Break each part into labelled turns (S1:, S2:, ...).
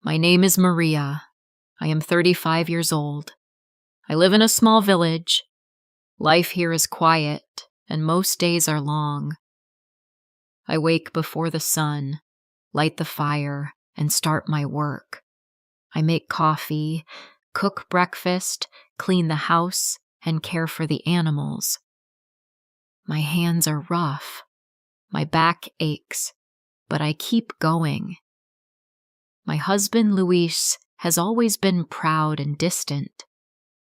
S1: My name is Maria. I am 35 years old. I live in a small village. Life here is quiet, and most days are long. I wake before the sun, light the fire, and start my work. I make coffee, cook breakfast, clean the house, and care for the animals. My hands are rough. My back aches, but I keep going. My husband, Luis, has always been proud and distant.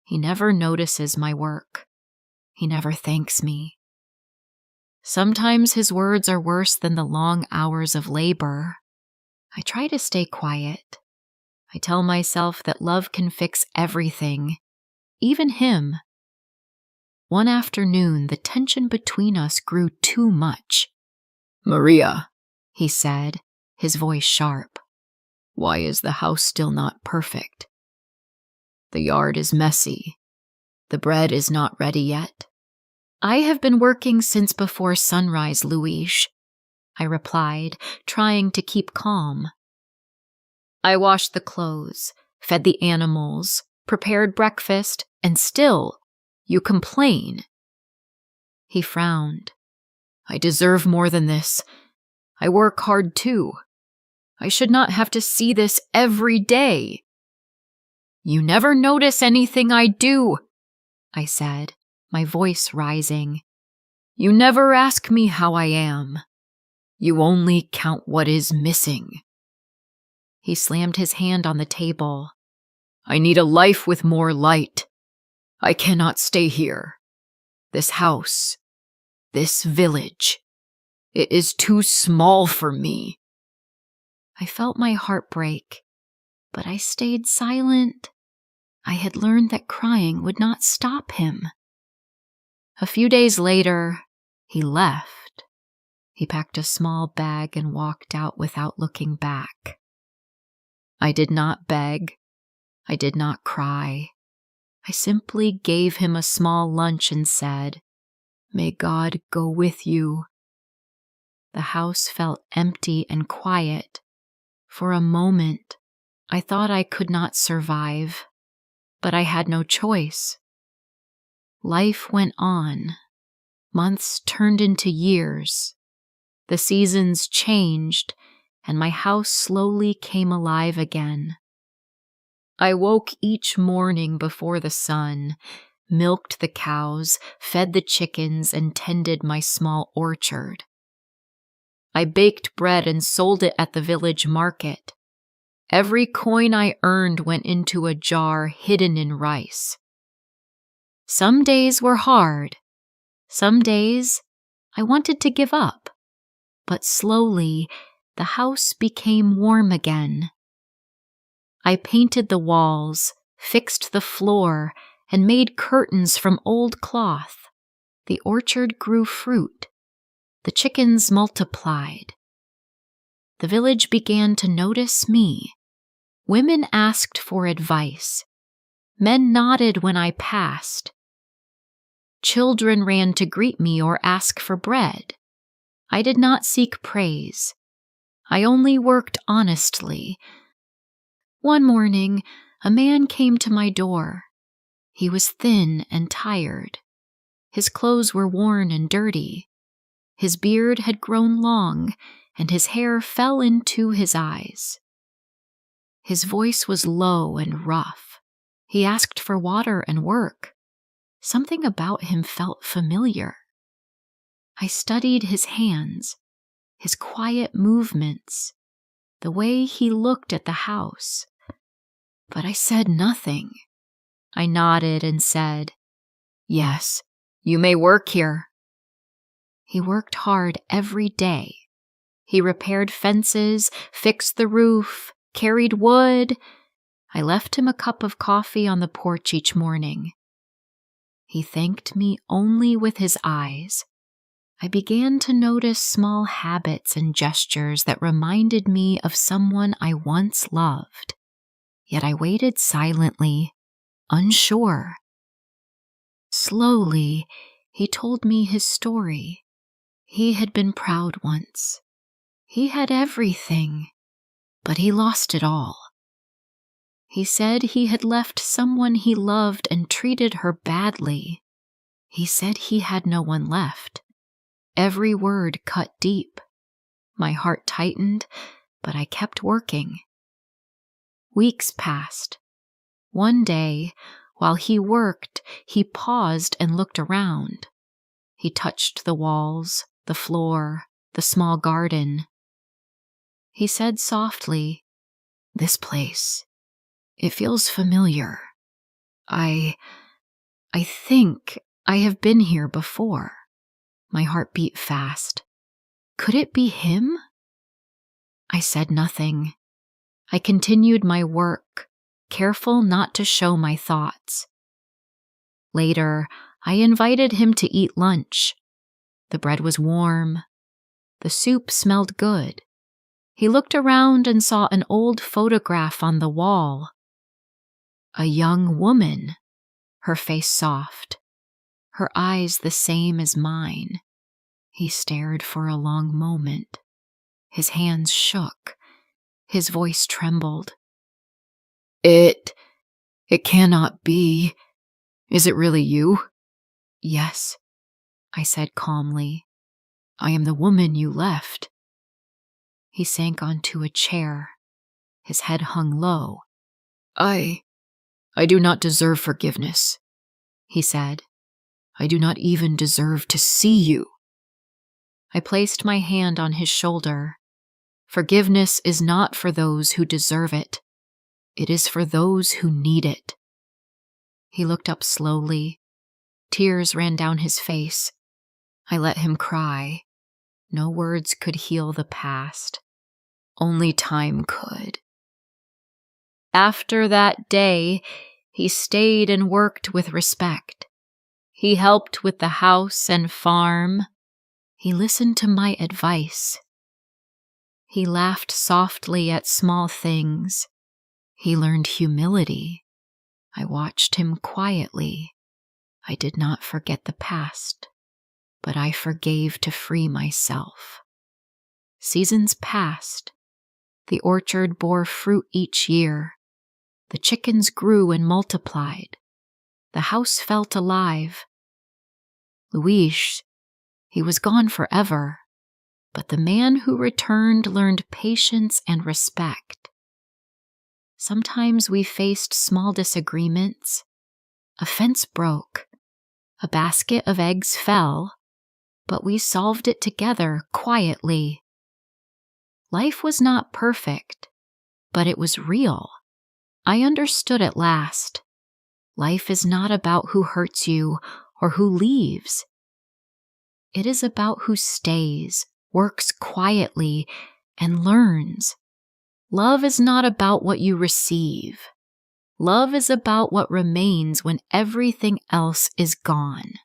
S1: He never notices my work. He never thanks me. Sometimes his words are worse than the long hours of labor. I try to stay quiet. I tell myself that love can fix everything, even him. One afternoon, the tension between us grew too much. "Maria," he said, his voice sharp. "Why is the house still not perfect? The yard is messy. The bread is not ready yet." "I have been working since before sunrise, Luis," I replied, trying to keep calm. "I washed the clothes, fed the animals, prepared breakfast, and still you complain." He frowned. "I deserve more than this. I work hard too. I should not have to see this every day." "You never notice anything I do," I said, my voice rising. "You never ask me how I am. You only count what is missing." He slammed his hand on the table. "I need a life with more light. I cannot stay here. This house, this village, it is too small for me." I felt my heart break, but I stayed silent. I had learned that crying would not stop him. A few days later, he left. He packed a small bag and walked out without looking back. I did not beg. I did not cry. I simply gave him a small lunch and said, "May God go with you." The house felt empty and quiet. For a moment, I thought I could not survive, but I had no choice. Life went on. Months turned into years. The seasons changed, and my house slowly came alive again. I woke each morning before the sun, milked the cows, fed the chickens, and tended my small orchard. I baked bread and sold it at the village market. Every coin I earned went into a jar hidden in rice. Some days were hard. Some days I wanted to give up. But slowly, the house became warm again. I painted the walls, fixed the floor, and made curtains from old cloth. The orchard grew fruit. The chickens multiplied. The village began to notice me. Women asked for advice. Men nodded when I passed. Children ran to greet me or ask for bread. I did not seek praise. I only worked honestly. One morning, a man came to my door. He was thin and tired. His clothes were worn and dirty. His beard had grown long, and his hair fell into his eyes. His voice was low and rough. He asked for water and work. Something about him felt familiar. I studied his hands, his quiet movements, the way he looked at the house. But I said nothing. I nodded and said, "Yes, you may work here." He worked hard every day. He repaired fences, fixed the roof, carried wood. I left him a cup of coffee on the porch each morning. He thanked me only with his eyes. I began to notice small habits and gestures that reminded me of someone I once loved. Yet I waited silently, unsure. Slowly, he told me his story. He had been proud once. He had everything, but he lost it all. He said he had left someone he loved and treated her badly. He said he had no one left. Every word cut deep. My heart tightened, but I kept working. Weeks passed. One day, while he worked, he paused and looked around. He touched the walls, the floor, the small garden. He said softly, "This place, it feels familiar. I think I have been here before." My heart beat fast. Could it be him? I said nothing. I continued my work, careful not to show my thoughts. Later, I invited him to eat lunch. The bread was warm. The soup smelled good. He looked around and saw an old photograph on the wall. A young woman, her face soft, her eyes the same as mine. He stared for a long moment. His hands shook. His voice trembled. It cannot be. Is it really you?" "Yes," I said calmly. "I am the woman you left." He sank onto a chair. His head hung low. I do not deserve forgiveness," he said. "I do not even deserve to see you." I placed my hand on his shoulder. Forgiveness is not for those who deserve it. It is for those who need it. He looked up slowly. Tears ran down his face. I let him cry. No words could heal the past. Only time could. After that day, he stayed and worked with respect. He helped with the house and farm. He listened to my advice. He laughed softly at small things. He learned humility. I watched him quietly. I did not forget the past, but I forgave to free myself. Seasons passed. The orchard bore fruit each year. The chickens grew and multiplied. The house felt alive. Luis, he was gone forever, but the man who returned learned patience and respect. Sometimes we faced small disagreements. A fence broke. A basket of eggs fell, but we solved it together quietly. Life was not perfect, but it was real. I understood at last. Life is not about who hurts you or who leaves. It is about who stays, works quietly, and learns. Love is not about what you receive. Love is about what remains when everything else is gone.